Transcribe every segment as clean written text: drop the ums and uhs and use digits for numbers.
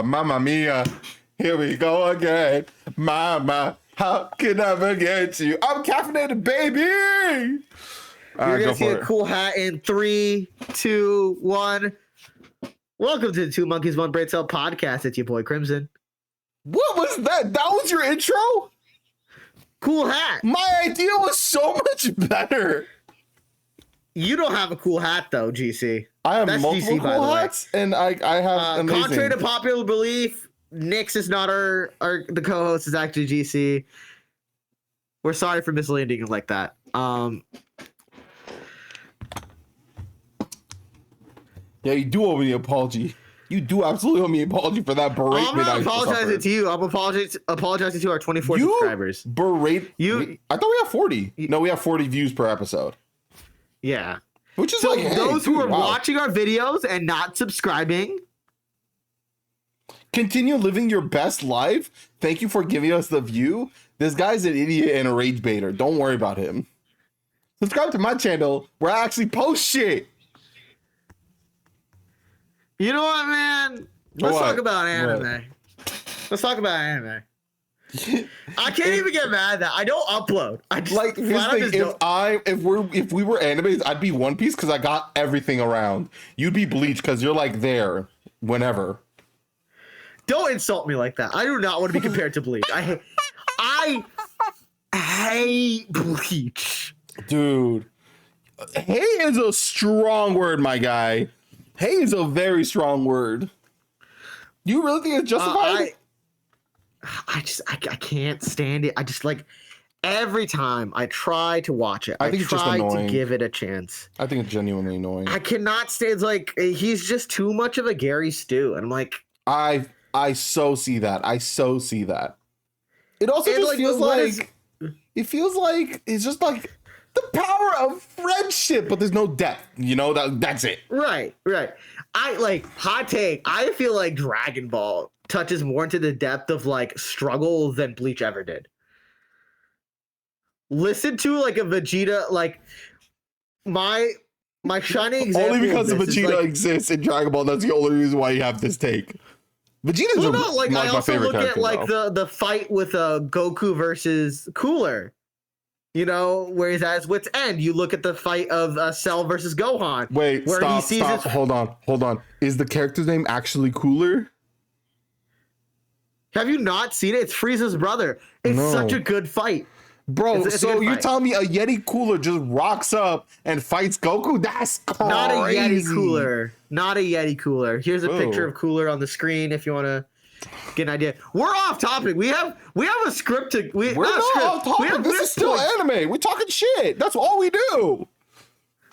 Mamma mia, here we go again. Mama, how can I forget you? I'm caffeinated, baby. You're going to see a cool hat in 3, 2, 1. Welcome to the Two Monkeys, One Brain Cell podcast. It's your boy Crimson. What was that? That was your intro? Cool hat. My idea was so much better. You don't have a cool hat, though, GeeC. I have That's multiple GeeC, by cool the way. hats, and I have amazing. Contrary to popular belief, Nix is not the co-host, is actually GeeC. We're sorry for misleading you like that. Yeah, you do owe me an apology. You do absolutely owe me an apology for that beratement. I'm not apologizing to you. I'm apologizing to our 24 subscribers. You? I thought we have 40. No, we have 40 views per episode. Yeah. Which is so like, hey, those who are wow. watching our videos and not subscribing, continue living your best life. Thank you for giving us the view. This guy's an idiot and a rage baiter. Don't worry about him. Subscribe to my channel where I actually post shit. You know what, man? Let's talk about anime. What? Let's talk about anime. I can't even get mad at that. I don't upload. I just like if we were animes, I'd be One Piece because I got everything around. You'd be Bleach because you're like there whenever. Don't insult me like that. I do not want to be compared to Bleach. I hate Bleach. Dude, hate is a strong word, my guy. Hate is a very strong word. You really think it's justified? I can't stand it. I just like every time I try to watch it, I think it's just annoying. To give it a chance. I think it's genuinely annoying. I cannot stand. It's like he's just too much of a Gary Stu, and I'm like, I so see that. I so see that. It also just like, feels like it feels like it's just like the power of friendship, but there's no depth. You know, that's it. Right. I like hot take. I feel like Dragon Ball touches more into the depth of like struggle than Bleach ever did. Listen to like a Vegeta, like my shining example. Only because Vegeta exists in Dragon Ball. That's the only reason why you have this take. Vegeta's I also look at like the fight with Goku versus Cooler. You know, where he's at his wit's end. You look at the fight of Cell versus Gohan. Wait, where stop. Hold on. Is the character's name actually Cooler? Have you not seen it? It's Frieza's brother. It's such a good fight. Bro, so you're telling me a Yeti Cooler just rocks up and fights Goku? That's crazy. Not a Yeti Cooler. Here's a picture of Cooler on the screen if you want to get an idea. We're off topic. We have a script to. We're not off topic. This is still anime. We're talking shit. That's all we do.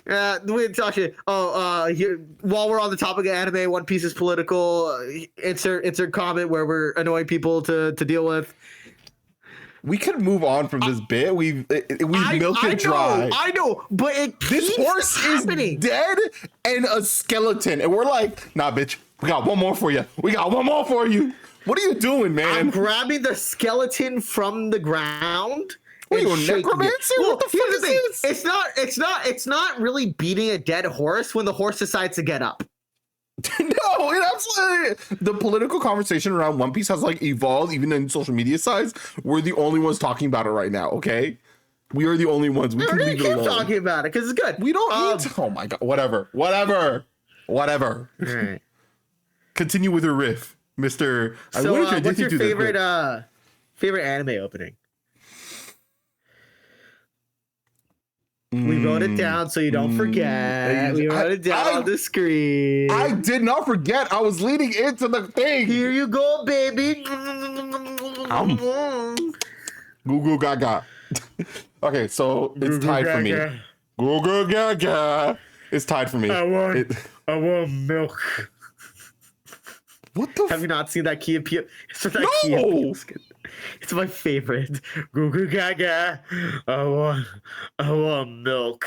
We talk shit. Here, while we're on the topic of anime, One Piece is political. Insert comment where we're annoying people to deal with. We could move on from this bit. We've milked it dry. I know, but this horse is dead and a skeleton, and we're like, nah, bitch. We got one more for you. What are you doing, man? I'm grabbing the skeleton from the ground. What are you, a necromancer? Well, what the fuck is this? It's not really beating a dead horse when the horse decides to get up. No, it absolutely. The political conversation around One Piece has like evolved, even in social media sides. We're the only ones talking about it right now. Okay, we are the only ones. We can leave it alone. Talking about it because it's good. We don't need to. Oh my god! Whatever. All right. Continue with your riff, Mister. So, what's your favorite anime opening? We wrote it down so you don't forget. We wrote it down on the screen. I did not forget. I was leading into the thing. Here you go, baby. Goo goo gaga. Okay, so it's tied for me. Goo goo gaga. It's tied for me. I want milk. What the? Have you not seen that Key Appeal? No. It's my favorite. Goo goo gaga. I want milk.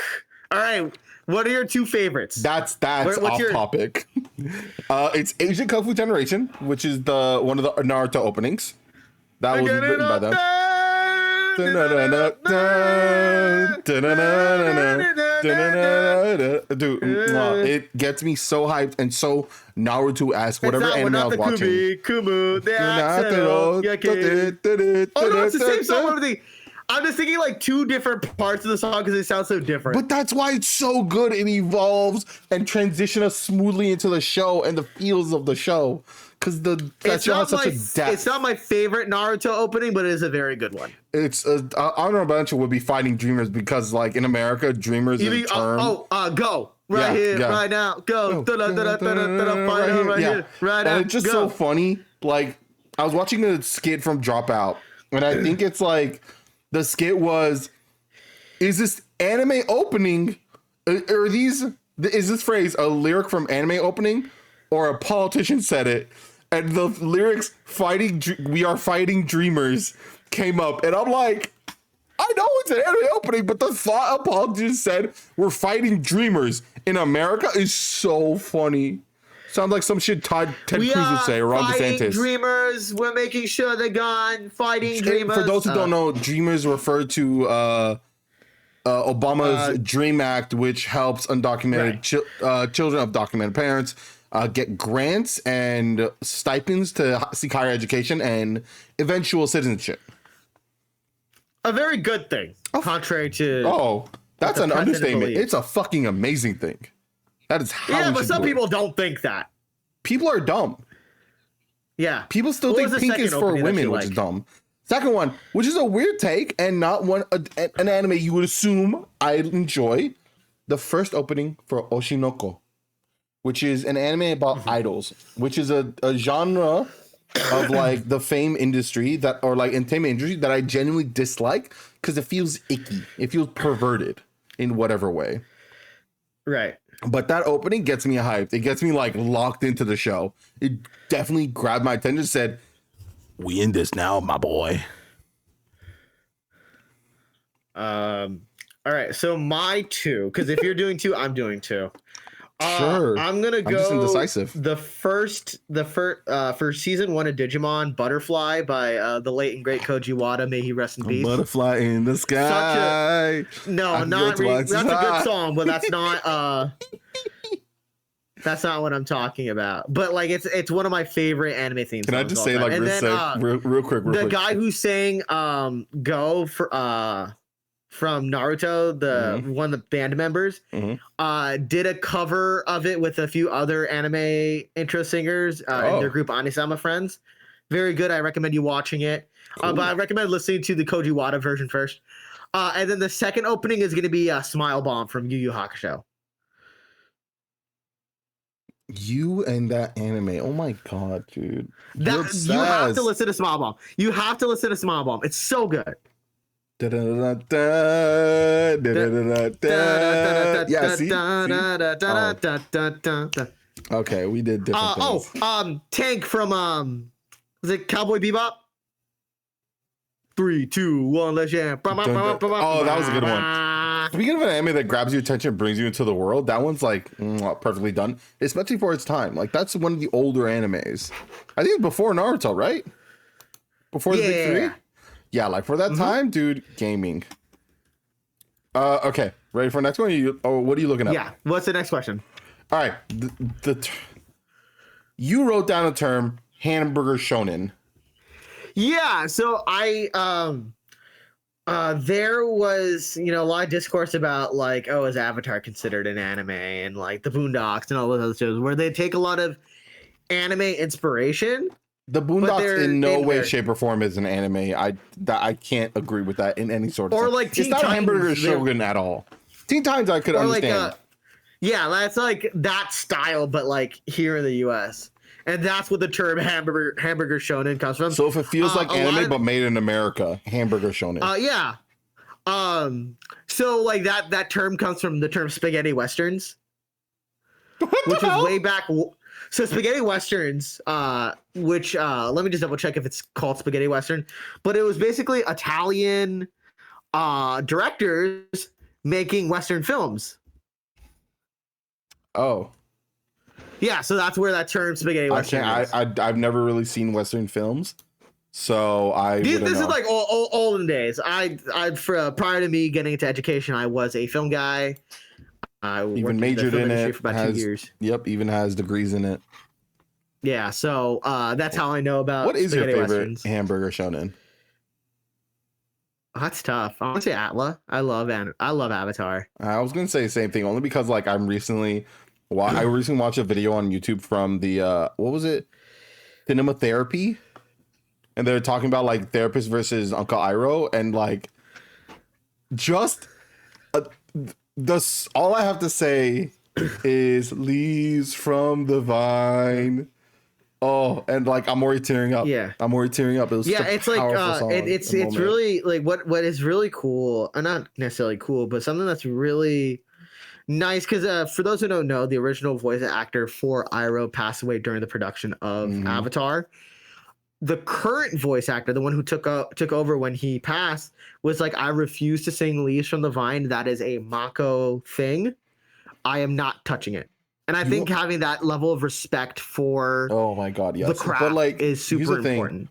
All right. What are your two favorites? That's off topic. It's Asian Kung Fu Generation, which is one of the Naruto openings. That was written by them. Dude, it gets me so hyped and so Naruto-esque. Whatever anime I was watching. Oh no, it's the same song. I'm just thinking like two different parts of the song because they sound so different. But that's why it's so good. It evolves and transitions us smoothly into the show and the feels of the show. Because that show has such a depth. It's not my favorite Naruto opening, but it is a very good one. It's honorable mention would be Fighting Dreamers because, like, in America, Dreamers is a term. Go right here, right now, go, right here, right now. And it's just so funny. Like, I was watching the skit from Dropout, and I think it's like the skit was, is this anime opening, or is this phrase a lyric from anime opening, or a politician said it? And the lyrics "we are fighting dreamers" came up, and I'm like, I know it's an anime opening, but the thought a politician said we're fighting dreamers in America is so funny. Sounds like some shit Ted Cruz would say, or Ron DeSantis. Fighting dreamers, we're making sure they're gone. Fighting dreamers. For those who don't know, dreamers refer to Obama's Dream Act, which helps undocumented children of documented parents get grants and stipends to seek higher education and eventual citizenship. A very good thing, contrary to that's an understatement. believes. It's a fucking amazing thing. That is how. But some people don't think that. People are dumb. Yeah, people still think pink is for women, which is dumb. Second one, which is a weird take and not an anime you would assume I'd enjoy. The first opening for Oshinoko, which is an anime about idols, which is a genre of like the fame industry or like entertainment industry that I genuinely dislike because it feels icky. It feels perverted in whatever way. Right. But that opening gets me hyped. It gets me like locked into the show. It definitely grabbed my attention. Said, "We in this now, my boy." All right. So my two, because if you're doing two, I'm doing two. Sure. I'm gonna go. I'm just indecisive. For season 1 of Digimon, Butterfly by the late and great Koji Wada. May he rest in peace. Butterfly in the sky. That's a good song, but that's not. That's not what I'm talking about. But like, it's one of my favorite anime themes. Can I just say like real quick? The guy who sang "Go" from Naruto, one of the band members, did a cover of it with a few other anime intro singers in their group Anisama Friends. Very good. I recommend you watching it. Cool. But I recommend listening to the Koji Wada version first. And then the second opening is going to be Smile Bomb from Yu Yu Hakusho. You and that anime. Oh my god, dude. You have to listen to Smile Bomb. You have to listen to Smile Bomb. It's so good. Yeah, see? Okay, we did different things. Tank from was it Cowboy Bebop? 3, 2, 1, let's jam. Oh, that was a good one. Speaking of an anime that grabs your attention, brings you into the world, that one's like perfectly done, especially for its time. Like that's one of the older animes. I think it's before Naruto, right? Before the big three. Yeah, like for that time, dude, gaming. Okay, ready for the next one? What are you looking at? Yeah, what's the next question? All right, you wrote down a term, hamburger shonen. Yeah, so I there was a lot of discourse about like, is Avatar considered an anime, and like the Boondocks and all those other shows where they take a lot of anime inspiration. The Boondocks in no way, shape, or form is an anime. I can't agree with that in any sort of sense. Like it's not a hamburger shogun at all. Teen Titans I could understand. That's like that style, but like here in the U.S. And that's what the term hamburger shonen comes from. So if it feels like anime but made in America, hamburger shonen. Yeah. So like that term comes from the term spaghetti westerns, which is way back. So spaghetti westerns, which let me just double check if it's called spaghetti western, but it was basically Italian directors making western films. Oh. Yeah, so that's where that term spaghetti western is. I've never really seen western films, So This wouldn't is know. like olden days. Prior to me getting into education, I was a film guy. I Even worked in the majored film in industry it. for about 2 years. Yep, even has degrees in it. Yeah, so that's how I know about What is your spaghetti favorite westerns. hamburger shonen? Oh, that's tough. I want to say Atla. I love Avatar. I was gonna say the same thing, only because like I recently watched a video on YouTube from the what was it? Cinema Therapy. And they're talking about like therapist versus Uncle Iroh, and like just uh, all I have to say is leaves from the vine. Oh, and like I'm already tearing up. Yeah. I'm already tearing up. It was Yeah, such a it's like powerful song it's and moment. really like what is really cool, not necessarily cool, but something that's really nice because for those who don't know, the original voice actor for Iroh passed away during the production of Avatar. The current voice actor, the one who took over when he passed, was like, I refuse to sing Leaves from the Vine. That is a Mako thing. I am not touching it. And I think having that level of respect for oh my god, yes, the craft but like is super important.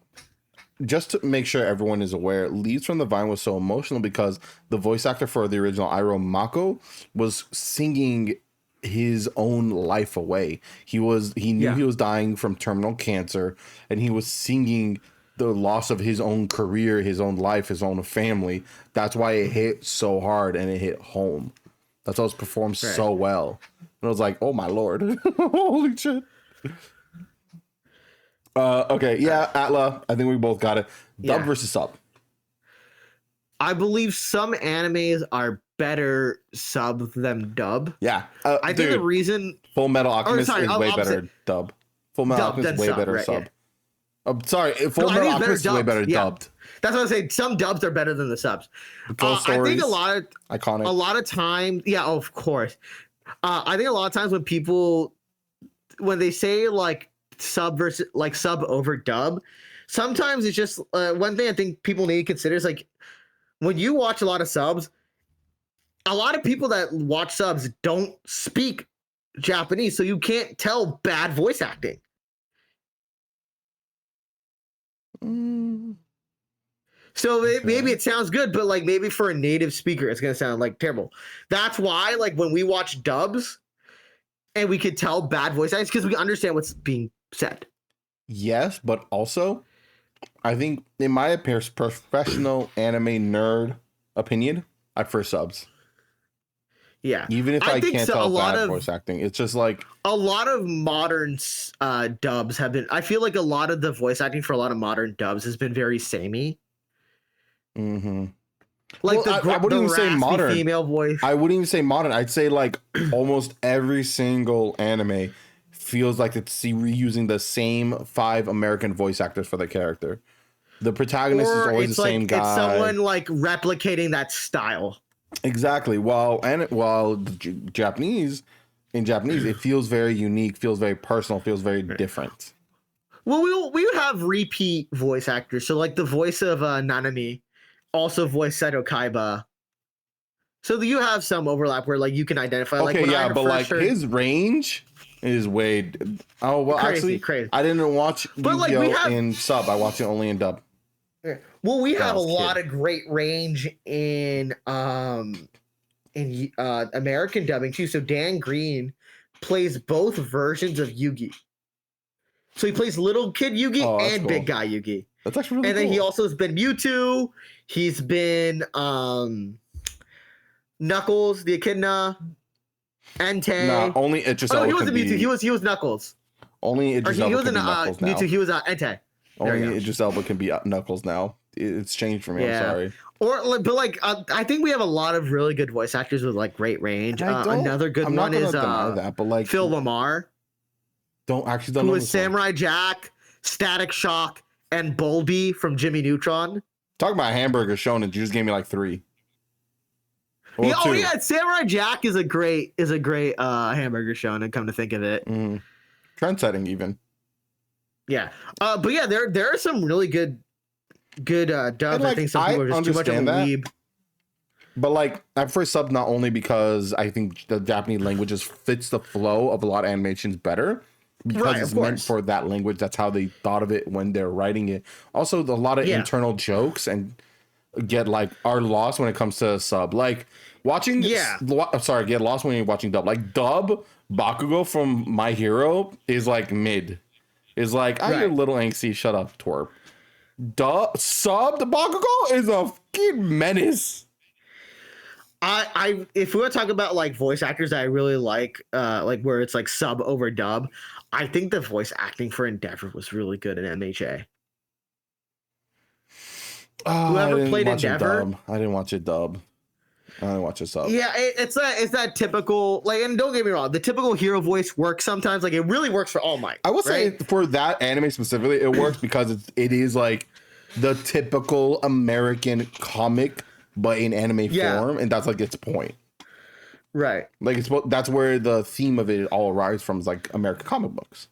Just to make sure everyone is aware, Leaves from the Vine was so emotional because the voice actor for the original Iroh, Mako, was singing his own life away. He knew he was dying from terminal cancer, and he was singing the loss of his own career, his own life, his own family. That's why it hit so hard and it hit home. That's why it was performed so well. And I was like, oh my lord. Holy shit. Okay, yeah, Atla. I think we both got it. Dub versus sub. I believe some animes are better sub than dub. Yeah, I think the reason Full Metal Alchemist is way opposite. better dub. Full Metal Alchemist is way better right, sub. Yeah. I'm sorry, Full Metal Alchemist is way better dubbed. That's what I'm saying. Some dubs are better than the subs. Ghost I think Stories, iconic. A lot of times, yeah, of course. I think a lot of times when they say like sub versus like sub over dub, sometimes it's just one thing I think people need to consider is like when you watch a lot of subs, a lot of people that watch subs don't speak Japanese, so you can't tell bad voice acting. So maybe it sounds good, but like maybe for a native speaker, it's gonna sound like terrible. That's why, like when we watch dubs, and we could tell bad voice acting because we understand what's being said. Yes, but also, I think in my professional anime nerd opinion, I prefer subs. Yeah, even if I can't tell bad voice acting, it's just like a lot of modern dubs have been. I feel like a lot of the voice acting for a lot of modern dubs has been very samey. Mm-hmm. Like I wouldn't even say modern female voice. I wouldn't even say modern. I'd say like almost every single anime feels like it's reusing the same 5 American voice actors for the character. The protagonist is always the same guy. It's someone like replicating that style. Exactly. While Japanese, it feels very unique, feels very personal, feels very different. Well, we would have repeat voice actors. So like the voice of Nanami also voiced Seto Kaiba. So you have some overlap where like you can identify. Okay, like, but like his range is way. Oh well, crazy. I didn't watch Yu-Gi-Oh in sub. I watched it only in dub. Well, we have a lot of great range in American dubbing too. So Dan Green plays both versions of Yugi. So he plays little kid Yugi and big guy Yugi. That's actually really cool. And then he also has been Mewtwo. He's been Knuckles, the Echidna, Entei. Nah, only Idris Elba. Oh, he wasn't Mewtwo. He was Knuckles. Only Idris Elba can be Knuckles now. Mewtwo. He was Entei. Only Idris Elba can be Knuckles now. It's changed for me. Yeah. I'm sorry. I think we have a lot of really good voice actors with like great range. Another good one is Phil Lamar. Don't actually who was Samurai Jack, Static Shock, and Bulby from Jimmy Neutron. Talk about hamburger shonen. You just gave me like 3. Well, yeah, Samurai Jack is a great hamburger shonen. Come to think of it, trend setting even. Yeah, but yeah, there are some really good dubs. Like, I think some people are just too much of a weeb. But like, I prefer sub not only because I think the Japanese language just fits the flow of a lot of animations better, because Right, it's of meant course. for that language. That's how they thought of it when they're writing it. Also, a lot of Yeah. internal jokes and are lost when it comes to sub. Like watching, Yeah. get lost when you're watching dub. Like dub Bakugo from My Hero is like mid. Is like, you're a Right. little angsty. Shut up, twerp. Sub the Bakugo is a fucking menace. I if we want to talk about like voice actors that I really like where it's like sub over dub, I think the voice acting for Endeavor was really good in MHA. Oh, I Whoever didn't played watch it Endeavor, dub. I didn't watch it dub. I didn't watch it sub. yeah, it's that typical, like, and don't get me wrong, the typical hero voice works sometimes. Like it really works for All Might. I will say right? for that anime specifically, it works because it is like the typical American comic, but in anime form, and that's like its point. Right. Like that's where the theme of it all arises from, is like American comic books.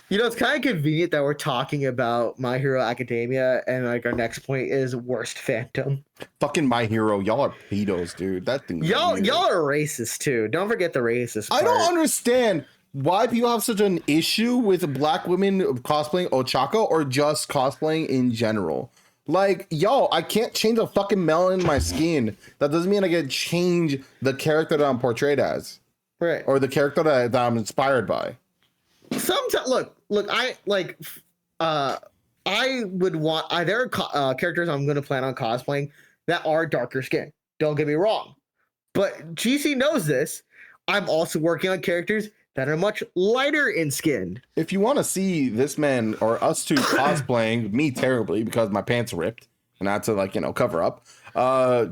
You know, it's kind of convenient that we're talking about My Hero Academia, and like our next point is worst fandom. Fucking My Hero, y'all are pedos, dude. That thing. Y'all are racist too. Don't forget the racist part. I don't understand why people have such an issue with black women cosplaying Ochako or just cosplaying in general. Like, yo, I can't change a fucking melanin in my skin. That doesn't mean I can change the character that I'm portrayed as. Right. Or the character that I'm inspired by. Sometimes, look, I like, I would want, there are characters I'm going to plan on cosplaying that are darker skin. Don't get me wrong. But GeeC knows this. I'm also working on characters that are much lighter in skin. If you want to see this man or us two cosplaying me terribly because my pants ripped and I had to, like, cover up,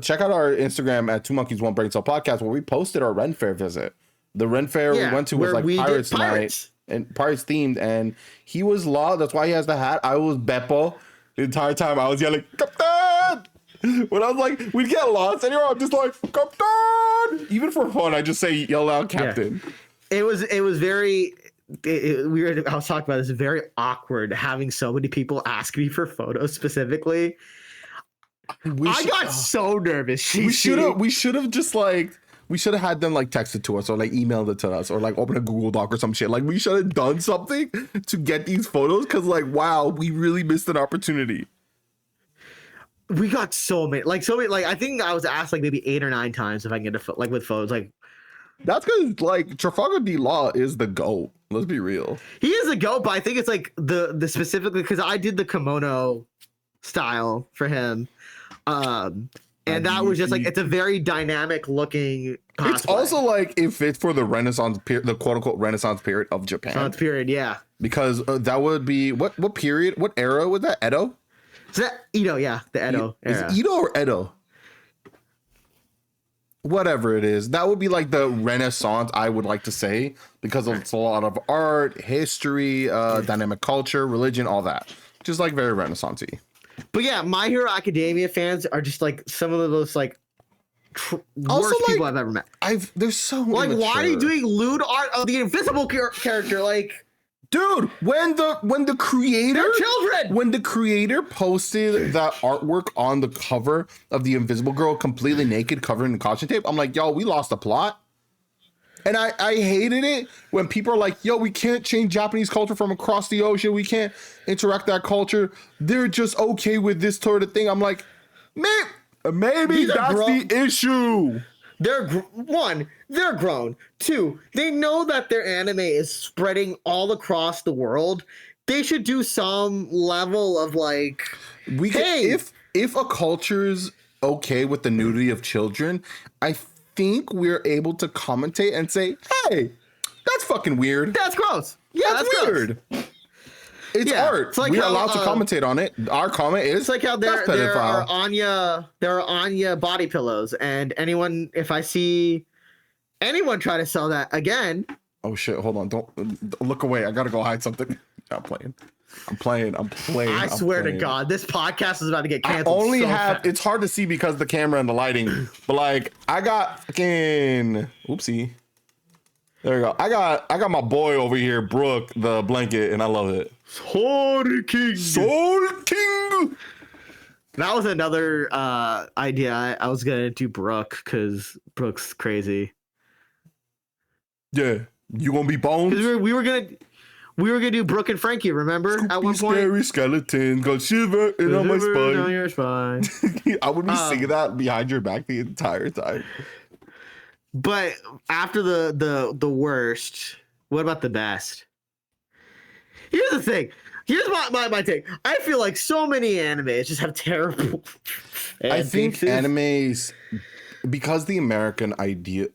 check out our Instagram at 2 Monkeys 1 Brain Cell Podcast, where we posted our Ren Fair visit. The Ren Fair we went to was like Pirates Night and Pirates themed, and he was Law. That's why he has the hat. I was Beppo. The entire time I was yelling, Captain! When I was like, we'd get lost anywhere, I'm just like, Captain! Even for fun, I just say, yell out, Captain. Yeah. It was very weird. I was talking about this, very awkward having so many people ask me for photos specifically. I got so nervous. We should have just like, we should have had them like text it to us or like emailed it to us or like open a Google Doc or some shit. Like we should have done something to get these photos, because like, wow, we really missed an opportunity. We got so many. Like I think I was asked like maybe 8 or 9 times if I can get like with photos. Like, that's because like Trafalgar D. Law is the GOAT. Let's be real. He is a GOAT, but I think it's like the specifically because I did the kimono style for him. And that was just like, it's a very dynamic looking cosplay. It's also like it fits for the Renaissance period, the quote unquote Renaissance period of Japan. Renaissance period, yeah. Because that would be what period? What era was that? Edo? Is that Edo? Yeah, the Edo era. Is it Edo or Edo? Whatever it is, that would be like the Renaissance, I would like to say, because it's a lot of art, history, dynamic culture, religion, all that. Just like very Renaissance-y. But yeah, My Hero Academia fans are just like some of those like worst people I've ever met. There's so like, immature. why are you doing lewd art of the invisible character? Like, dude, when the creator, they're children. When the creator posted that artwork on the cover of the Invisible Girl completely naked, covered in caution tape, I'm like, yo, we lost the plot. And I hated it when people are like, yo, we can't change Japanese culture from across the ocean. We can't interact that culture. They're just okay with this sort of thing. I'm like, maybe that's the issue. They're grown. 2, they know that their anime is spreading all across the world. They should do some level of like, if a culture's okay with the nudity of children, I think we're able to commentate and say, hey, that's fucking weird. That's gross. Yeah, that's weird. Gross. It's art. It's like we're allowed to commentate on it. Our comment is, it's like how there are Anya body pillows, and if I see anyone try to sell that again. Oh shit, hold on. Don't look away. I gotta go hide something. I'm playing. I swear to God, this podcast is about to get canceled. It's hard to see because of the camera and the lighting, but like, I got fucking, oopsie. There we go. I got my boy over here, Brooke, the blanket, and I love it. Soul King. That was another idea. I was gonna do Brooke because Brooke's crazy. Yeah, you gonna be Bones? We were gonna. We were gonna do Brooke and Frankie, remember? At one point. Scary skeleton got shiver in on my spine. Down your spine. I would be singing that behind your back the entire time. But after the worst, what about the best? Here's the thing. Here's my take. I feel like so many animes just have terrible. I think animes, because the American idea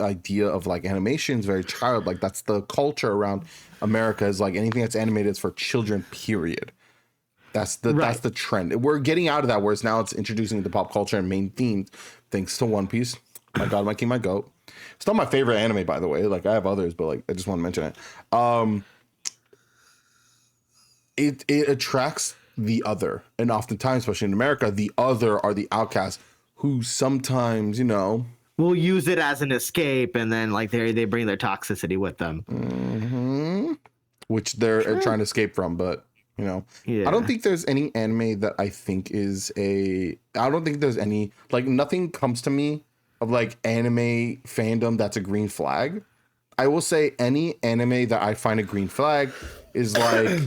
of like animation is very childlike. That's the culture around America, is like anything that's animated is for children. Period. That's the trend. We're getting out of that, whereas now it's introducing the pop culture and main themes. Thanks to One Piece. My God, my king, my goat. It's not my favorite anime, by the way. Like, I have others, but like I just want to mention it. It attracts the other, and oftentimes, especially in America, the other are the outcasts who sometimes, will use it as an escape, and then like they bring their toxicity with them, which they're trying to escape from. But yeah. I don't think there's any anime that I think I don't think there's any, like, nothing comes to me of like anime fandom that's a green flag. I will say any anime that I find a green flag is like.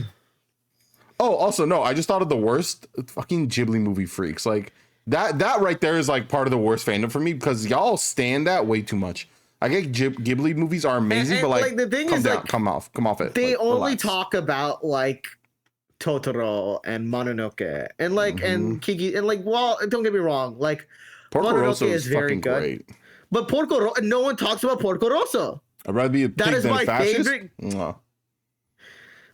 Oh, also, no, I just thought of the worst fucking Ghibli movie freaks. Like, that right there is, like, part of the worst fandom for me, because y'all stand that way too much. I get Ghibli movies are amazing, but, like, the thing come is, down, like, come off it. They like, only relax. talk about, like, Totoro and Mononoke and, like, and Kiki, and, like, well, don't get me wrong, like, Porco Mononoke Rosso is very fucking good. great. But no one talks about Porco Rosso. I'd rather be a pig than a fascist.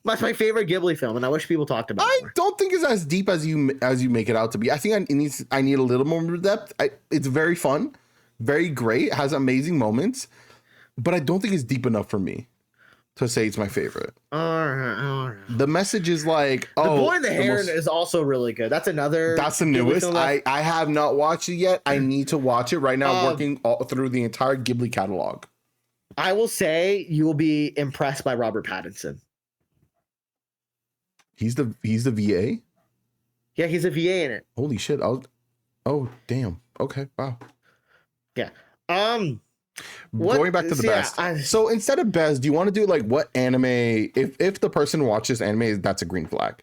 That's my favorite Ghibli film, and I wish people talked about it more. I don't think it's as deep as you make it out to be. I think I need a little more depth. It's very fun, very great, has amazing moments, but I don't think it's deep enough for me to say it's my favorite. All right. The message is like, The Boy in the Heron is also really good. That's the newest. I have not watched it yet. I need to watch it right now. I'm working all through the entire Ghibli catalog. I will say you will be impressed by Robert Pattinson. He's the VA? Yeah, he's a VA in it. Holy shit. Oh, damn. Okay. Wow. Yeah. Going back to the best. So instead of best, do you want to do like what anime, if the person watches anime, that's a green flag?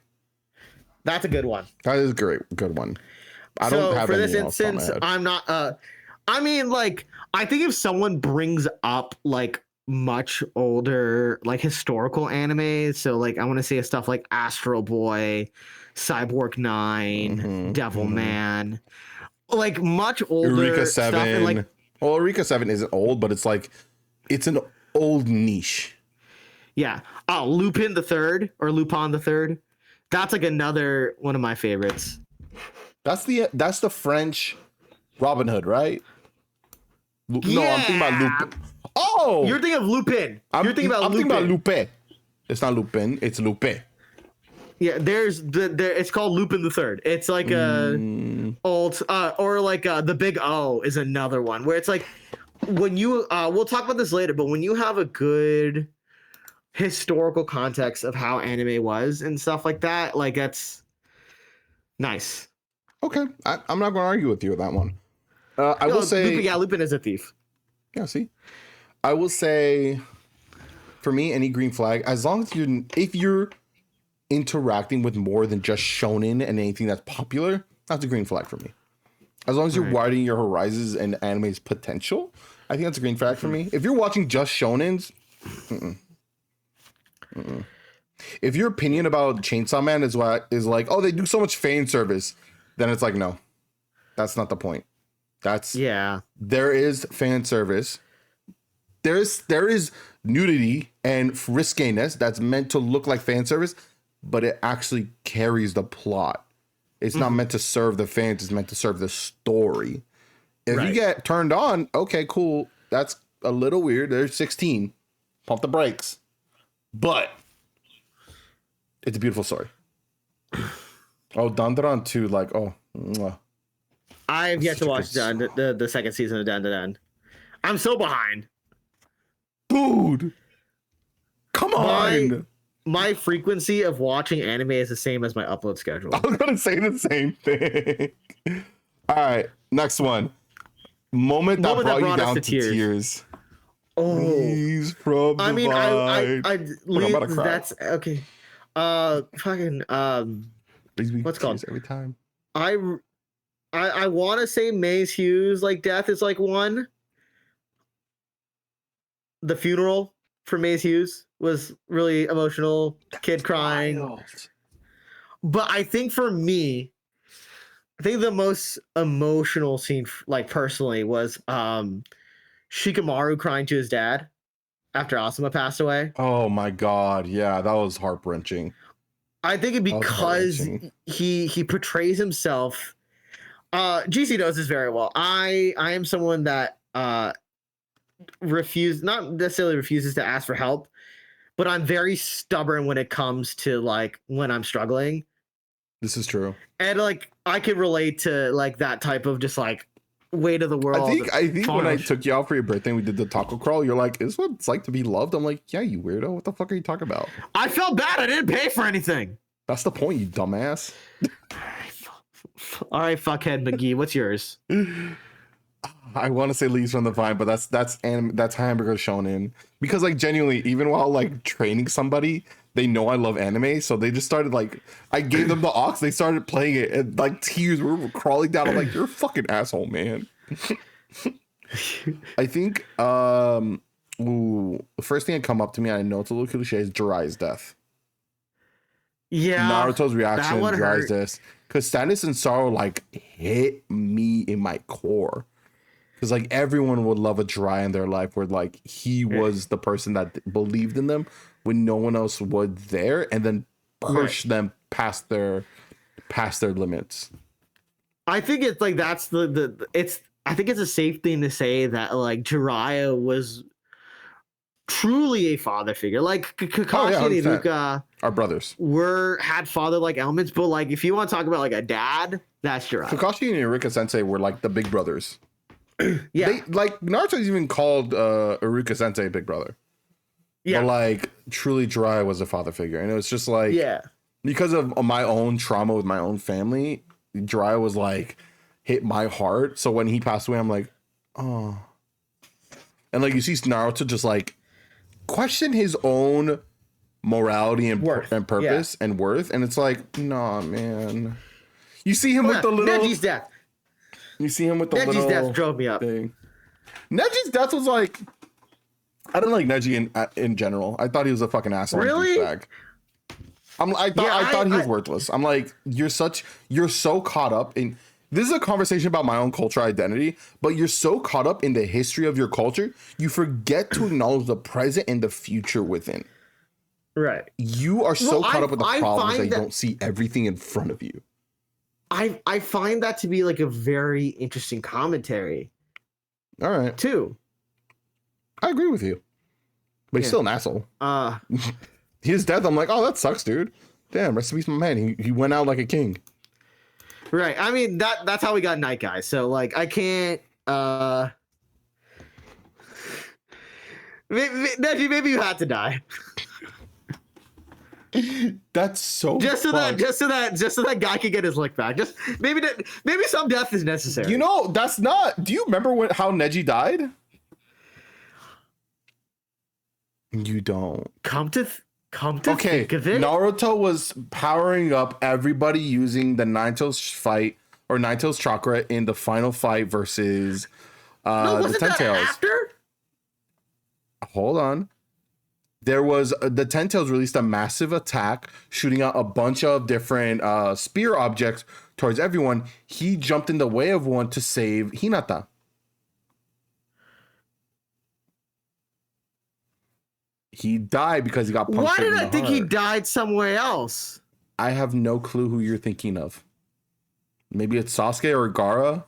That's a good one. That is a good one. I don't have for any this instance, I'm not I mean, like, I think if someone brings up like much older, like, historical anime, so like I want to say stuff like Astro Boy, Cyborg 9, Devilman, like much older Eureka 7. stuff, and, like, well, Eureka 7 isn't old, but it's like it's an old niche. Yeah. Oh, Lupin the Third. That's like another one of my favorites. That's the French Robin Hood, right? No, I'm thinking about Lupin. Oh, you're thinking of Lupin. I'm thinking about Lupin. It's not Lupin. It's Lupin. Yeah, it's called Lupin the Third. It's like a old or like the Big O is another one where it's like when you we'll talk about this later, but when you have a good historical context of how anime was and stuff like that, like, that's nice. Okay, I'm not going to argue with you with that one. I will say, Lupin is a thief. Yeah, see, I will say, for me, any green flag, as long as if you're interacting with more than just shonen and anything that's popular, that's a green flag for me. As long as you're widening your horizons and anime's potential, I think that's a green flag for me. If you're watching just shonens, if your opinion about Chainsaw Man is like, oh, they do so much fan service, then it's like, no, that's not the point. There is fan service. There is nudity and riskiness that's meant to look like fan service, but it actually carries the plot. It's not meant to serve the fans. It's meant to serve the story. If you get turned on, okay, cool. That's a little weird. There's 16. Pump the brakes. But it's a beautiful story. Oh, Dandadan too. Like, oh. Mwah. I've yet to watch the second season of Dan. I'm so behind. Dude. Come on. My frequency of watching anime is the same as my upload schedule. I was going to say the same thing. All right. Next one. Moment that brought you down to tears. Oh, Leaves from the I mean, vine. I Look, I'm about to cry. that's okay. Fucking Brings me what's it called? tears every time. I I want to say Maze Hughes like death is like one. The funeral for Maze Hughes was really emotional. Kid crying. Wild. But I think for me, I think the most emotional scene, like personally, was Shikamaru crying to his dad after Asuma passed away. Oh my god, yeah, that was heart-wrenching. I think it because he portrays himself. GeeC knows this very well. I am someone that not necessarily refuses to ask for help, but I'm very stubborn when it comes to like when I'm struggling. This is true. And like I can relate to like that type of just like weight of the world. I think when I took you out for your birthday and we did the taco crawl, you're like, is what it's like to be loved? I'm like, yeah, you weirdo. What the fuck are you talking about? I felt bad. I didn't pay for anything. That's the point, you dumbass. All right, fuckhead McGee, what's yours? I want to say Leaves from the Vine, but that's Hamburger Shonen. Because like genuinely, even while like training somebody, they know I love anime, so they just started like I gave them the aux, they started playing it, and like tears were crawling down. I'm like, you're a fucking asshole, man. I think the first thing that come up to me, I know it's a little cliche, is Jiraiya's death. Yeah, Naruto's reaction to Jiraiya's death, because sadness and sorrow like hit me in my core. Because like everyone would love a Jiraiya in their life, where like he was the person that believed in them when no one else was there, and then push them past their limits. I think it's like that's the it's. I think it's a safe thing to say that like Jiraiya was truly a father figure. Like Kakashi and Iruka are brothers. Had father like elements, but like if you want to talk about like a dad, that's Jiraiya. Kakashi and Iruka Sensei were like the big brothers. Yeah, they, like Naruto's even called Iruka Sensei big brother. Yeah, but like truly Jiraiya was a father figure, and it was just like because of my own trauma with my own family, Jiraiya was like hit my heart. So when he passed away, I'm like, oh, and like you see Naruto just like question his own morality and purpose and worth, and it's like, nah, man. You see him with the little Neji's death. You see him with the Neji's little death drove me up. Thing. Neji's death was like, I didn't like Neji in general. I thought he was a fucking asshole. Really? I thought he was worthless. I'm like, you're so caught up in. This is a conversation about my own culture identity, but you're so caught up in the history of your culture, you forget to acknowledge the present and the future within. Right. You are so caught up with the problems that you don't see everything in front of you. I find that to be like a very interesting commentary. All right. Too. I agree with you. But he's still an asshole. His death, I'm like, oh, that sucks, dude. Damn, rest in peace, my man. He went out like a king. Right. I mean, that's how we got Night Guy. So like I can't maybe you had to die. That's so just so that guy could get his lick back. Just maybe some death is necessary. You know, that's not. Do you remember how Neji died? You don't. Come to think of it. Naruto was powering up everybody using the Nine-Tails fight or Nine-Tails chakra in the final fight versus wasn't the Ten-Tails. That after? Hold on. There was the Ten-Tails released a massive attack, shooting out a bunch of different spear objects towards everyone. He jumped in the way of one to save Hinata. He died because he got punctured. Why did I think he died somewhere else? I have no clue who you're thinking of. Maybe it's Sasuke or Gaara.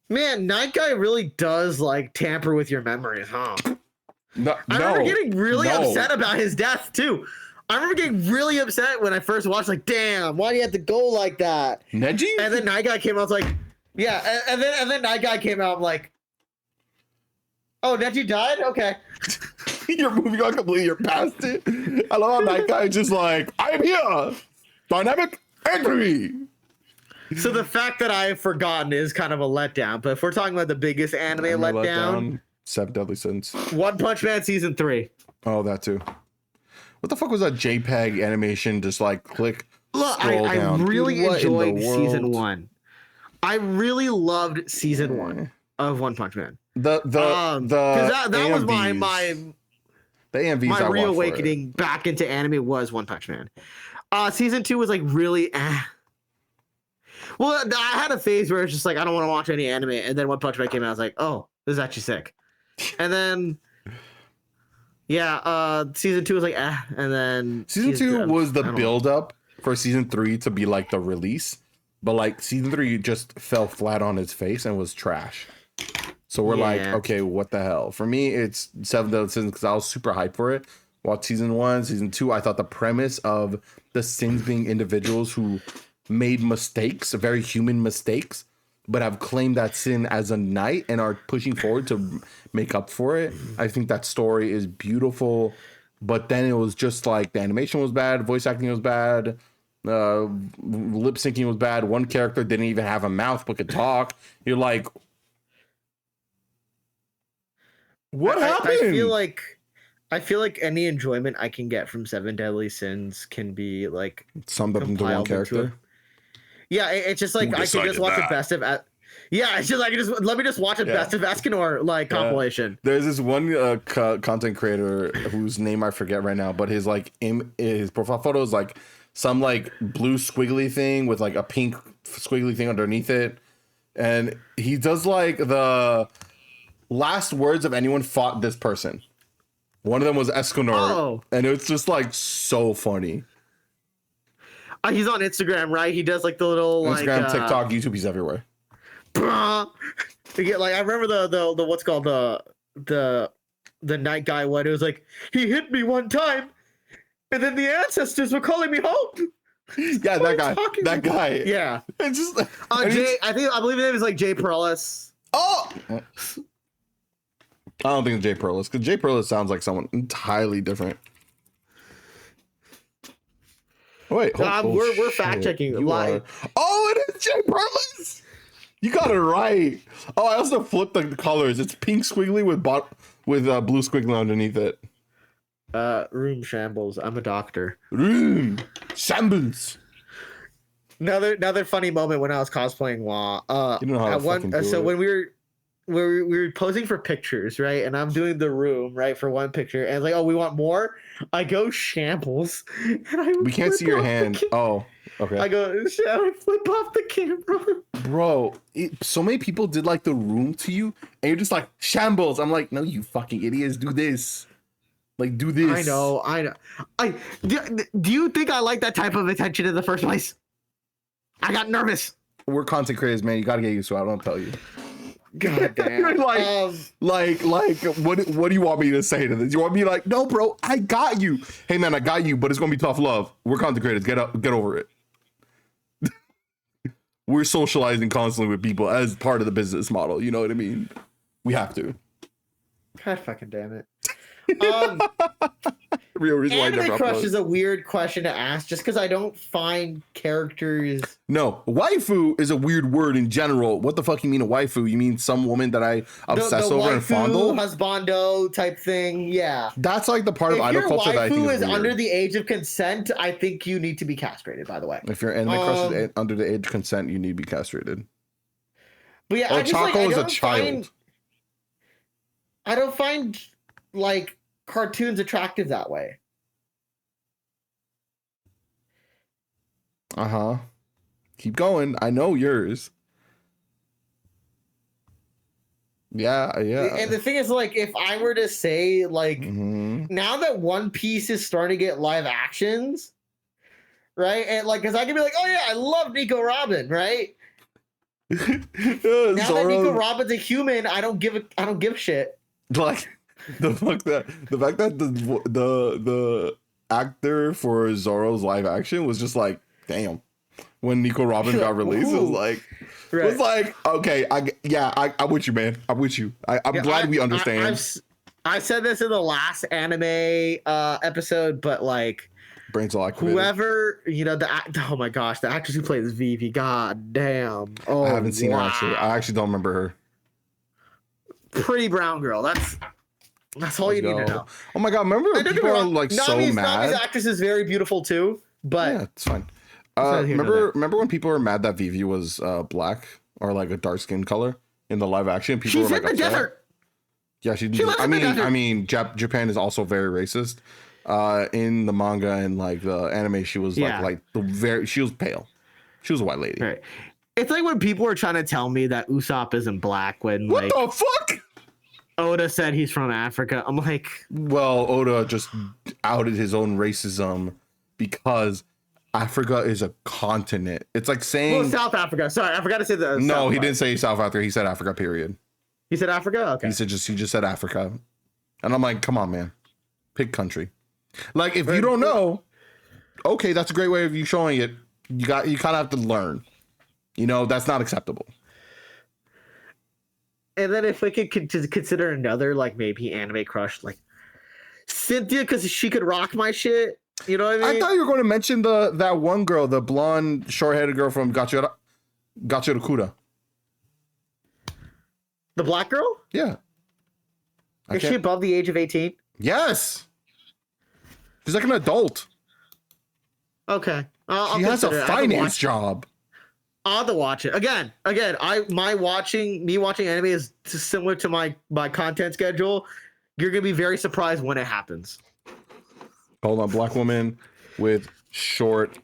Man, Night Guy really does like tamper with your memories, huh? I remember getting really upset about his death too. I remember getting really upset when I first watched. Like, damn, why do you have to go like that, Neji? And then Night Guy came out. I was like, yeah, and then Night Guy came out. I'm like, oh, Neji died? Okay. You're moving on completely. You're past it. I love how Night Guy just like, I am here. Dynamic entry. So the fact that I've forgotten is kind of a letdown. But if we're talking about the biggest anime letdown, Seven Deadly Sins. One Punch Man season 3. Oh, that too. What the fuck was that JPEG animation? Just like click. Look, I really enjoyed season 1. I really loved season 1 of One Punch Man. That was my reawakening back into anime was One Punch Man. Season 2 was like really Well, I had a phase where it's just like I don't want to watch any anime, and then One Punch Man came out. I was like, oh, this is actually sick. And then season 2 was like and then season 2 was the build up for season 3 to be like the release, but like season 3 just fell flat on its face and was trash. So we're like, okay, what the hell? For me, it's Seven Deadly Sins because I was super hyped for it. Watched season 1, season 2. I thought the premise of the Sins being individuals who made mistakes, very human mistakes, but have claimed that sin as a knight and are pushing forward to make up for it. I think that story is beautiful, but then it was just like the animation was bad, voice acting was bad, lip syncing was bad. One character didn't even have a mouth but could talk. You're like, what happened? I feel like any enjoyment I can get from Seven Deadly Sins can be like summed up into one character. It's just like I can just watch a best of. It's just like let me just watch a best of Escanor like compilation. There's this one content creator whose name I forget right now, but his his profile photo is like some like blue squiggly thing with like a pink squiggly thing underneath it, and he does like the last words of anyone fought this person. One of them was Escanor, and it's just like so funny. He's on Instagram, right? He does like the little Instagram, TikTok, YouTube. He's everywhere. To get like, I remember the what's called the night guy one. It was like he hit me one time, and then the ancestors were calling me home. Yeah, that guy. Yeah, it's just Jay. I believe his name is like Jay Perlis. Oh. I don't think it's Jay Perlis because Jay Perlis sounds like someone entirely different. Wait, we're fact checking. Oh, it is Jay Perlis. You got it right. Oh, I also flipped the colors. It's pink squiggly with blue squiggly underneath it. Room shambles. I'm a doctor. Room shambles. Another funny moment when I was cosplaying Wah. You know how so when we were posing for pictures, right? And I'm doing the room, right, for one picture. And it's like, oh, we want more? I go shambles. And we can't see your hand. Oh, okay. I flip off the camera. Bro, so many people did like the room to you, and you're just like, shambles. I'm like, no, you fucking idiots, do this. Like, do this. I know. Do you think I like that type of attention in the first place? I got nervous. We're content creators, man. You gotta get used to it. I don't tell you. God damn. like, what do you want me to say to this? You want me like, no, bro, I got you. Hey, man, I got you, but it's gonna be tough love. We're content creators. Get over it. We're socializing constantly with people as part of the business model. You know what I mean? We have to. God fucking damn it. Real reason why Anime crush is a weird question to ask just because I don't find characters. No, waifu is a weird word in general. What the fuck you mean a waifu? You mean some woman that I obsess over and fondle? Husbando type thing, yeah. That's like the part of idol culture that I think is weird. Under the age of consent, I think you need to be castrated, by the way. If your anime crush is under the age of consent, you need to be castrated. But yeah, Chaco is a child. I don't find like cartoons attractive that way. Keep going. I know yours. Yeah. And the thing is, like, if I were to say, like, now that One Piece is starting to get live actions, right? And like, because I can be like, oh yeah, I love Nico Robin, right? Now that Nico Robin's a human, I don't give a shit. Like the fact that the actor for Zoro's live action was just like, damn. When Nico Robin got released, it was like, okay, I'm with you, man. I'm with you. I'm glad we understand. I said this in the last anime episode, but like, Brains all activated. Whoever, oh my gosh, the actress who plays Vivi, god damn. Oh, I haven't seen her actually. I actually don't remember her. Pretty brown girl. That's all you need to know. Oh my god, remember when people are like so mad? Nami's actress is very beautiful too, but yeah, it's fine. Remember when people were mad that Vivi was black or like a dark skin color in the live action? People she's were like in the desert. Yeah, I mean, Japan is also very racist. In the manga and like the anime, she was she was pale. She was a white lady. Right. It's like when people were trying to tell me that Usopp isn't black when what the fuck? Oda said he's from Africa. I'm like, well, Oda just outed his own racism because Africa is a continent. It's like saying South Africa. Sorry, I forgot to say the. No, he didn't say South Africa. He said Africa. Period. He said Africa. Okay. He just said Africa, and I'm like, come on, man, pick country. Like if you don't know, okay, that's a great way of you showing it. You kind of have to learn. That's not acceptable. And then if we could consider another, like maybe anime crush, like Cynthia, because she could rock my shit. You know what I mean? I thought you were going to mention that one girl, the blonde, short-headed girl from Gachira Kura. The black girl? Yeah. Is she above the age of 18? Yes. She's like an adult. Okay. She has a finance job. I'll have to watch it again. Me watching anime is similar to my content schedule. You're gonna be very surprised when it happens. Hold on, black woman with short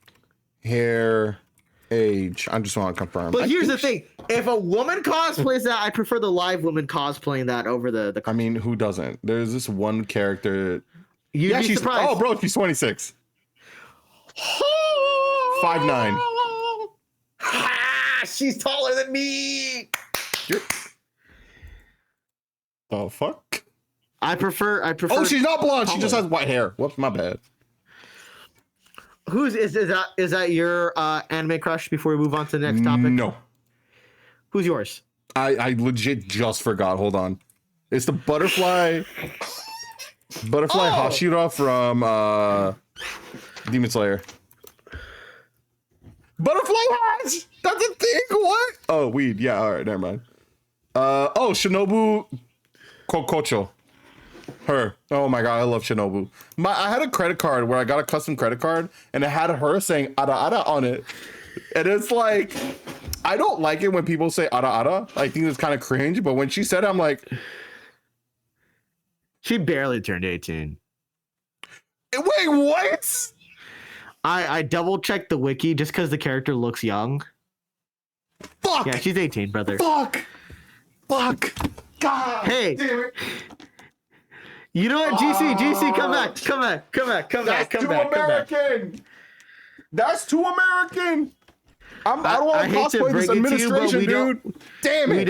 hair, age. I just want to confirm. But here's the thing: if a woman cosplays that, I prefer the live woman cosplaying that over the. I mean, who doesn't? There's this one character. You'd be surprised. Oh, bro, she's 26. 5'9". She's taller than me. The fuck? I prefer. Oh, she's not blonde. She just has white hair. Whoops, my bad. Is that your anime crush? Before we move on to the next topic. No. Who's yours? I legit just forgot. Hold on. It's the butterfly. Hashira from Demon Slayer. Butterfly Hash! That's a thing? What? Oh, weed. Yeah, all right, never mind. Shinobu Kokocho. Her. Oh my god, I love Shinobu. I had a credit card where I got a custom credit card and it had her saying Ara Ara on it. And it's like, I don't like it when people say Ara Ara. I think it's kind of cringe, but when she said it, I'm like... She barely turned 18. Wait, what? I double checked the wiki just because the character looks young. Fuck! Yeah, she's 18, brother. Fuck! God! Hey! Damn it. You know what, GeeC, come back. That's too American. That's too American. I don't want to cosplay this administration, dude. Damn it. We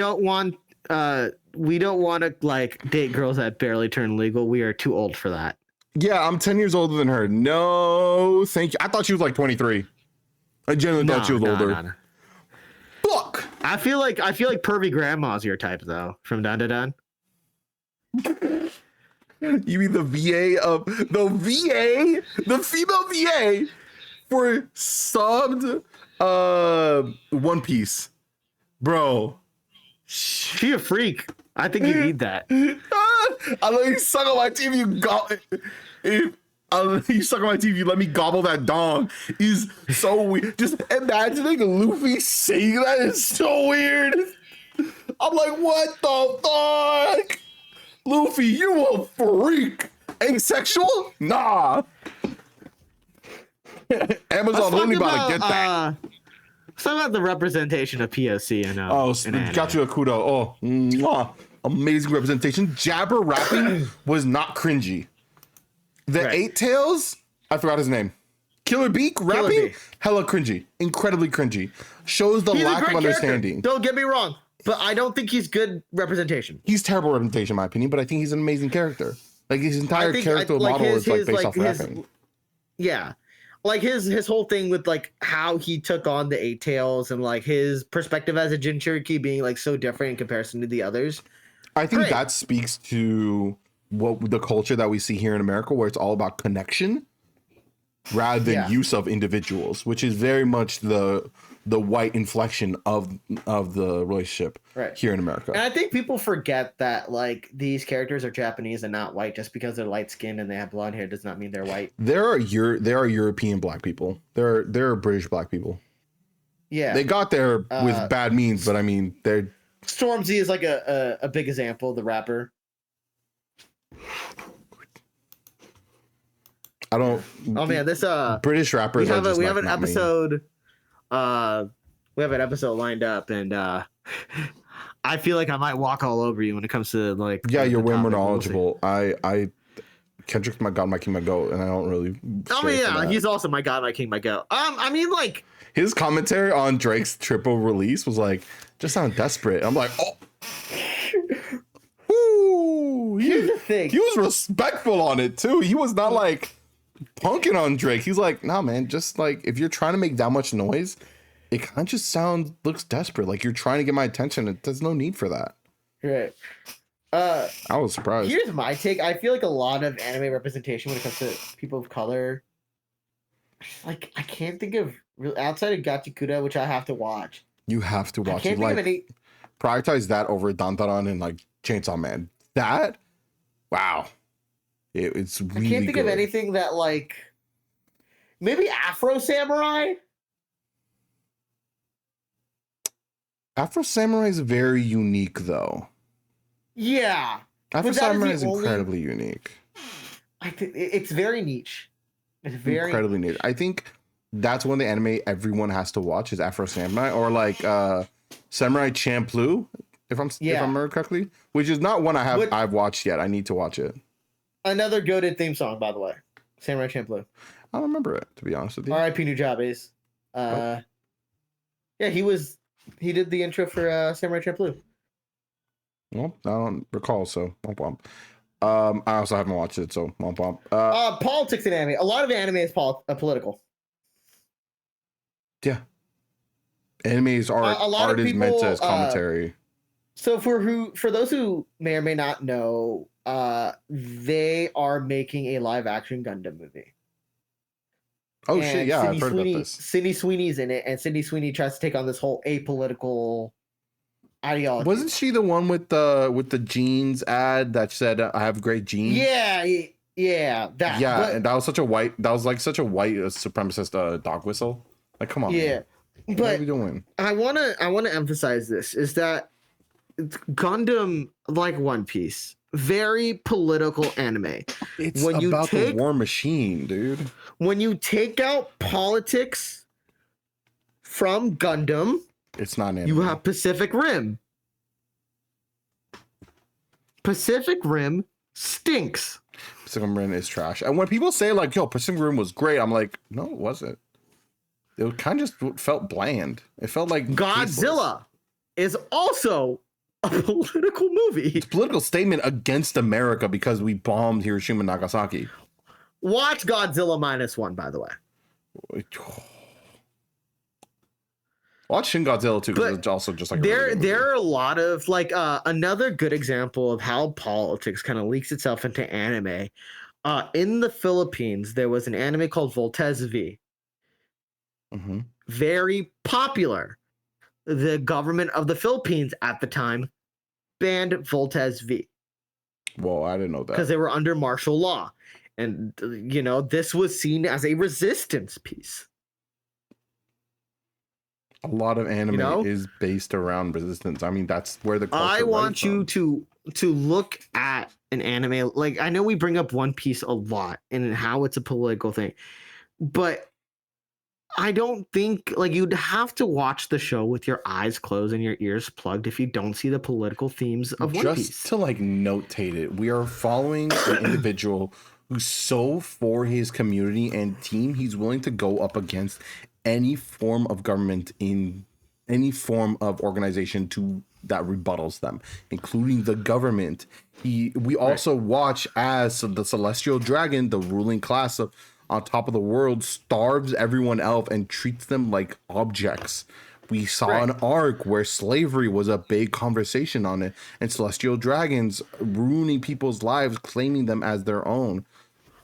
don't want to like date girls that barely turn legal. We are too old for that. Yeah, I'm 10 years older than her. No, thank you. I thought she was like 23. I genuinely thought she was older. No. Fuck. I feel like pervy grandma's your type though. From Dun Dun Dun. You mean the female VA for subbed One Piece, bro. She a freak. I think you need that. I let you suck on my TV. You suck on my TV. You let me gobble that dong. Is so weird. Just imagining Luffy saying that is so weird. I'm like, what the fuck? Luffy, you a freak. Asexual? Nah. Amazon really about to get that. Something about the representation of POC and got you a kudo. Oh, mwah. Amazing representation. Jabber rapping was not cringy. The Eight Tails, I forgot his name. Killer Beak rapping, hella cringy. Incredibly cringy. Shows the lack of understanding. Don't get me wrong, but I don't think he's good representation. He's terrible representation, in my opinion, but I think he's an amazing character. Like his entire character model is like based off rapping. Yeah. Like his whole thing with like how he took on the Eight Tails and like his perspective as a Jinchuriki being like so different in comparison to the others. I think that speaks to what the culture that we see here in America, where it's all about connection. rather than Yeah. use of individuals, which is very much the white inflection of the relationship Right. here in America. And I think people forget that like these characters are Japanese and not white. Just because they're light skinned and they have blonde hair does not mean they're white. There are European black people. There are British black people. Yeah. They got there with bad means, but I mean, they're Stormzy is like a big example, the rapper. I don't. Oh man, this British rappers. we have are just an episode. We have an episode lined up, and I feel like I might walk all over you when it comes to like. Yeah, you're way more topic. knowledgeable. I Kendrick's my God, my king, my goat, and I don't really. I mean, yeah, he's also my God, my king, my goat. I mean, like his commentary on Drake's triple release was like, just sound desperate. I'm like, oh. Ooh, here's the thing. He was respectful on it too. He was not like punking on Drake. He's like, nah, man, just like if you're trying to make that much noise, it kind of just looks desperate. Like you're trying to get my attention. There's no need for that. Right. I was surprised. Here's my take. I feel like a lot of anime representation when it comes to people of color. Like I can't think of outside of Gachikuta, which I have to watch. You have to watch I can't it. think Like of any. prioritize that over Dantaran and like Chainsaw Man. That, wow, it's really. I can't think good. of anything that like. Maybe Afro Samurai. Afro Samurai is very unique, though. Yeah. Afro that is Samurai the is only- incredibly unique. I think it's very niche. It's very Incredibly niche. I think that's one of the anime everyone has to watch is Afro Samurai or like Samurai Champloo, if I remember correctly, which is not one I've watched yet. I need to watch it. Another goated theme song, by the way. Samurai Champloo. I don't remember it, to be honest with you. R.I.P. Nujabes. Yeah, he did the intro for Samurai Champloo. Well, I don't recall, so womp womp. I also haven't watched it, so womp womp. Politics in anime. A lot of anime is political. Yeah. Anime's art. A lot art of is meant people, as commentary. So for those who may or may not know, they are making a live action Gundam movie. Oh shit! Yeah, I've heard about this. Sydney Sweeney's in it, and Sydney Sweeney tries to take on this whole apolitical ideology. Wasn't she the one with the jeans ad that said "I have great jeans"? Yeah, that. Yeah, but, and that was such a white supremacist dog whistle. Like, come on. Yeah, man. but What are we doing? I wanna emphasize this is that Gundam, like One Piece, very political anime. It's when about the war machine, dude. When you take out politics from Gundam, it's not anime. You have Pacific Rim. Pacific Rim stinks. Pacific Rim is trash. And when people say like, "Yo, Pacific Rim was great," I'm like, "No, it wasn't." It kind of just felt bland. It felt like Godzilla is also a political movie. It's a political statement against America because we bombed Hiroshima and Nagasaki. Watch Godzilla -1, by the way. Watch Shin Godzilla too, because it's also just like there are a lot of like another good example of how politics kind of leaks itself into anime. In the Philippines, there was an anime called Voltes V. Mm-hmm. Very popular. The government of the Philippines at the time banned Voltes V. Whoa, I didn't know that. Because they were under martial law. And, this was seen as a resistance piece. A lot of anime is based around resistance. I mean, that's where the culture I want you to look at an anime. Like, I know we bring up One Piece a lot and how it's a political thing. But I don't think you'd have to watch the show with your eyes closed and your ears plugged if you don't see the political themes of One Piece. Just to notate it, we are following an individual who's so for his community and team, he's willing to go up against any form of government in any form of organization that rebuttals them, including the government. We also watch as the Celestial Dragon, the ruling class on top of the world, starves everyone else and treats them like objects. We saw an arc where slavery was a big conversation on it, and celestial dragons ruining people's lives, claiming them as their own.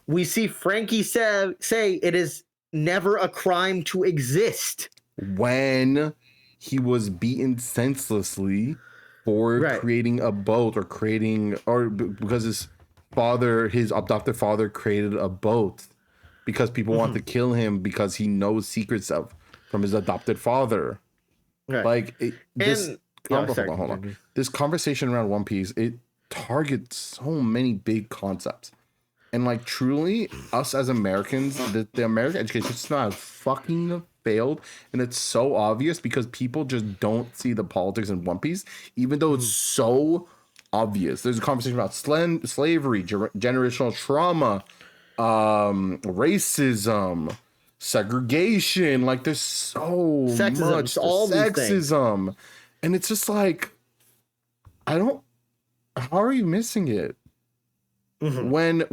we see Frankie say it is never a crime to exist. When he was beaten senselessly for creating a boat because his adopted father created a boat because people want to kill him because he knows secrets from his adopted father. Right. Like hold on. This conversation around One Piece, it targets so many big concepts. And like truly, us as Americans, the American education system has fucking failed, and it's so obvious because people just don't see the politics in One Piece, even though it's so obvious. There's a conversation about slavery, generational trauma, racism, segregation. Like there's so much sexism, and it's just like, how are you missing it? When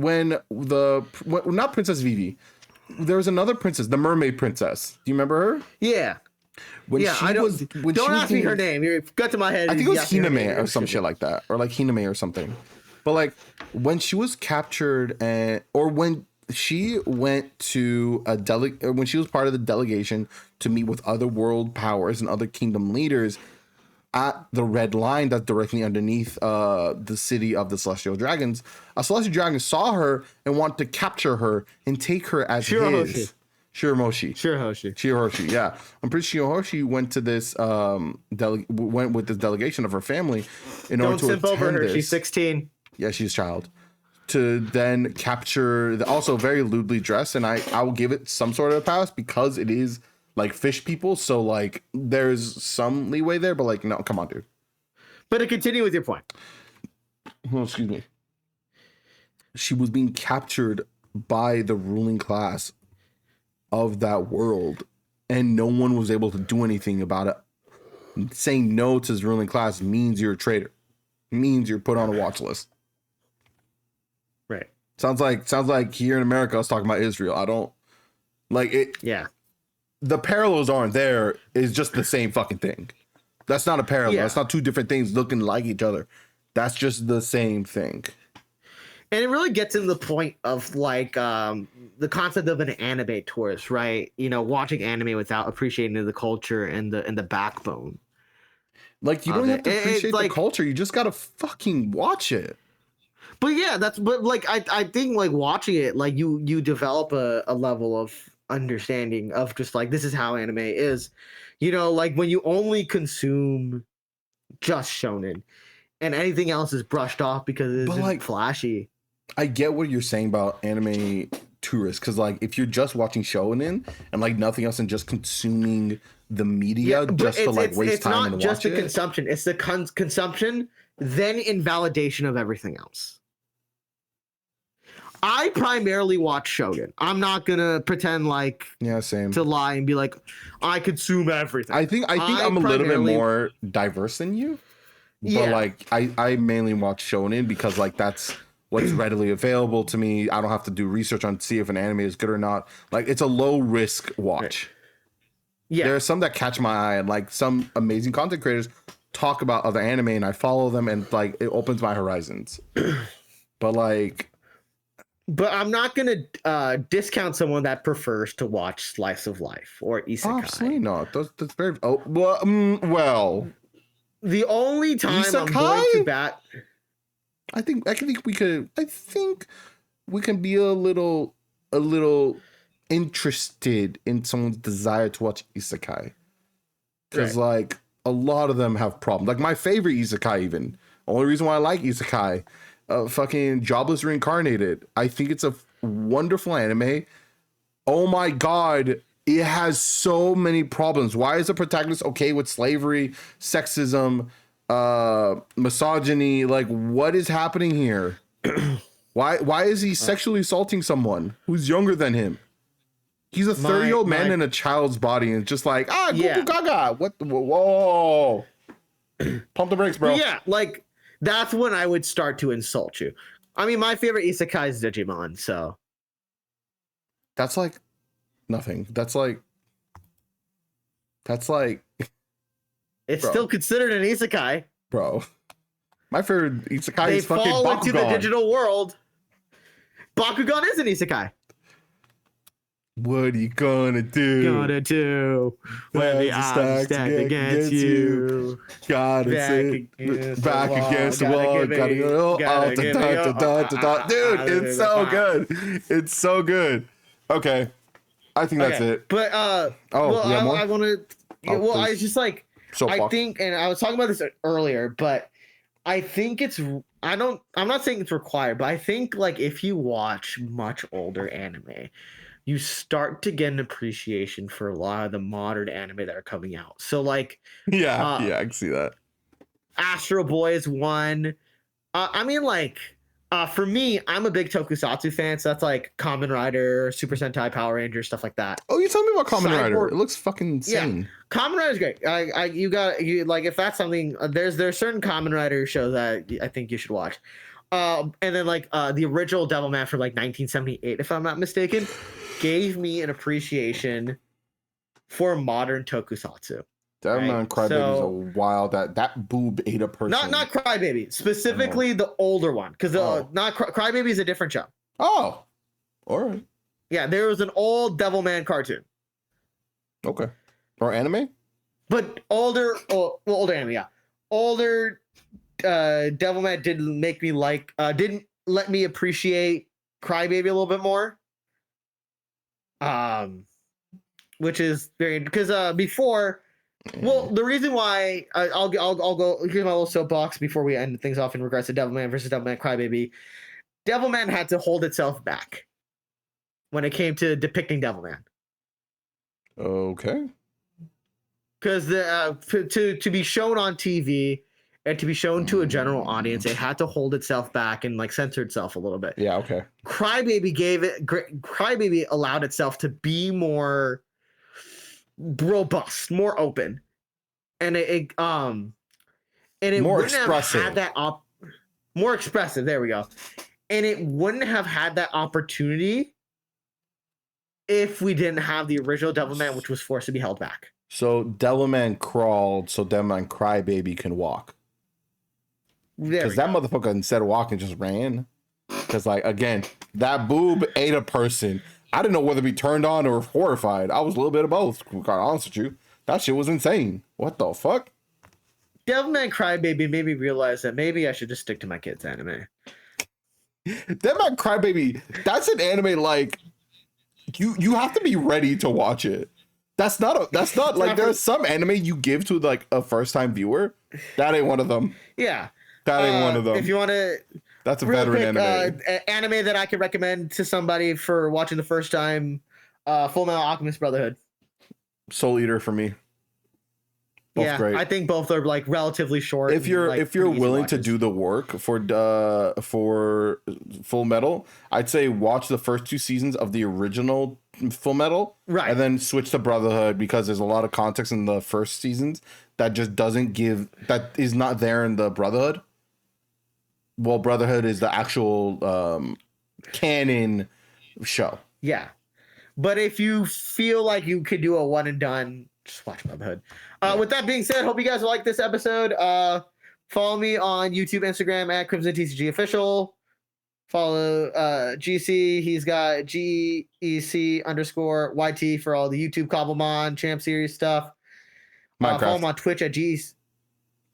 not Princess Vivi, there was another princess, the mermaid princess. Do you remember her? Yeah. Don't ask me her name. You got to my head. I think it was Hiname or some shit like that, or like Hiname or something. But like when she was captured, or when she went to when she was part of the delegation to meet with other world powers and other kingdom leaders at the red line that's directly underneath the city of the Celestial Dragons, a Celestial Dragon saw her and wanted to capture her and take her as his. Shirahoshi, yeah. I'm pretty sure Shirahoshi went to this went with this delegation of her family in order to attend over her. She's 16. Yeah, she's a child. To then capture also very lewdly dressed, and I will give it some sort of a pass because it is like fish people, so like there's some leeway there, but like no, come on, dude. But to continue with your point. Oh, excuse me. She was being captured by the ruling class of that world, and no one was able to do anything about it. Saying no to this ruling class means you're a traitor. Means you're put on a watch list. Right. Sounds like here in America, I was talking about Israel. I don't like it. Yeah. The parallels aren't there. It's just the same fucking thing. That's not a parallel. Yeah. That's not two different things looking like each other. That's just the same thing. And it really gets into the point of like the concept of an anime tourist, right? You know, watching anime without appreciating the culture and the backbone. Like you don't have to appreciate the culture. You just gotta fucking watch it. But yeah, but like I think like watching it, like you develop a level of understanding of just like this is how anime is, you know, like when you only consume just shonen and anything else is brushed off because it's like flashy. I get what you're saying about anime tourists, because like if you're just watching shonen and like nothing else and just consuming the media just to like waste time and watch it. It's not just the consumption, it's the consumption then invalidation of everything else. I primarily watch shonen. I'm not gonna pretend like same to lie and be like I consume everything. I think I'm a little bit more diverse than you, but like I mainly watch shonen because like that's what's readily available to me. I don't have to do research on see if an anime is good or not. Like it's a low risk watch. Yeah, there are some that catch my eye, and like some amazing content creators talk about other anime, and I follow them, and like it opens my horizons. But I'm not going to discount someone that prefers to watch slice of life or isekai. Absolutely not. That's very... Oh, well... The only time isekai? I'm going to bat... I think we can be a little interested in someone's desire to watch isekai. Because, like, a lot of them have problems. Like, my favorite isekai, even. Only reason why I like isekai... fucking Jobless Reincarnated. I think it's a wonderful anime. Oh my god, it has so many problems. Why is the protagonist okay with slavery, sexism, misogyny? Like, what is happening here? Why is he sexually assaulting someone who's younger than him? He's a 30-year-old man in a child's body, and just like, goo goo gaga. What? Whoa! Pump the brakes, bro. Yeah, like. That's when I would start to insult you. I mean, my favorite isekai is Digimon, so. That's like nothing. That's like. It's still considered an isekai. Bro. My favorite isekai is fucking Bakugan. They fall into the digital world. Bakugan is an isekai. What are you gonna do? When the odds stacked against you. Gotta back against the wall. Gotta go. Dude, it's so good. It's so good. Okay, I think that's it. But I want to. Well, I was just like, I think, and I was talking about this earlier, but I think it's. I'm not saying it's required, but I think like if you watch much older anime, you start to get an appreciation for a lot of the modern anime that are coming out. So like, yeah, I can see that. Astro Boy is one. I mean, like, for me, I'm a big Tokusatsu fan, so that's like Kamen Rider, Super Sentai, Power Rangers, stuff like that. Oh, you told me about Kamen Rider. It looks fucking insane. Yeah, Kamen Rider is great. You like if that's something. There's certain Kamen Rider shows that I think you should watch. And then like the original Devilman from like 1978, if I'm not mistaken, gave me an appreciation for modern Tokusatsu. Devilman Crybaby's a wild that boob ate a person. Not Crybaby, specifically the older one, because not Crybaby is a different show. Oh, all right. Yeah, there was an old Devilman cartoon. Okay, or anime, but older anime. Yeah, older. Devilman didn't make me didn't let me appreciate Crybaby a little bit more. Which is very because before, well, the reason why I'll go here's my little soapbox before we end things off in regards to Devilman versus Devilman Crybaby. Devilman had to hold itself back when it came to depicting Devilman. Okay. Because to be shown on TV. And to be shown to a general audience, it had to hold itself back and like censor itself a little bit. Yeah, okay. Crybaby allowed itself to be more robust, more open, and it more expressive. Have had that more expressive. There we go. And it wouldn't have had that opportunity if we didn't have the original Devilman, which was forced to be held back. So Devilman crawled, so Devilman Crybaby can walk. Because that motherfucker, instead of walking, just ran. Because, like, again, that boob ate a person. I didn't know whether to be turned on or horrified. I was a little bit of both, to be quite honest with you. That shit was insane. What the fuck? Devilman Crybaby made me realize that maybe I should just stick to my kids' anime. Devilman Crybaby, that's an anime, like, you have to be ready to watch it. That's not like, there's some anime you give to, like, a first-time viewer. That ain't one of them. Yeah. That ain't one of them. If you want to, that's a veteran anime. Anime that I could recommend to somebody for watching the first time: Full Metal Alchemist Brotherhood. Soul Eater for me. Both great. I think both are like relatively short. If you're willing to do the work for Full Metal, I'd say watch the first 2 seasons of the original Full Metal, right, and then switch to Brotherhood because there's a lot of context in the first seasons that just that is not there in the Brotherhood. Well, Brotherhood is the actual canon show. Yeah. But if you feel like you could do a one and done, just watch Brotherhood. With that being said, hope you guys like this episode. Follow me on YouTube, Instagram at Crimson TCG Official. Follow GeeC. He's got GEC_YT for all the YouTube Cobblemon Champ Series stuff. Follow him on Twitch at GeeC.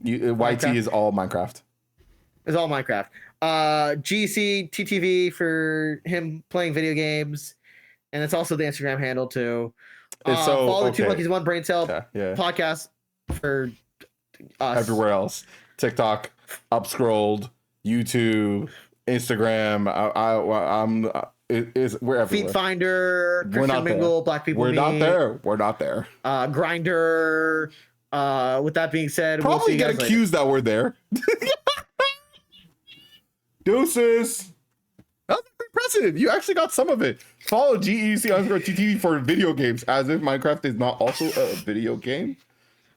YT is all Minecraft. It's all Minecraft. GeeC TTV for him playing video games, and it's also the Instagram handle too. Follow the Two Monkeys One Brain Cell podcast for us. Everywhere else, TikTok, Upscrolled, YouTube, Instagram. We're everywhere. Feet Finder, Christian Mingle, Black People. We're not there. We're not there. Grinder. With that being said, probably get accused that we're there. Deuces. That was impressive. You actually got some of it. Follow GEC_TTV for video games, as if Minecraft is not also a video game.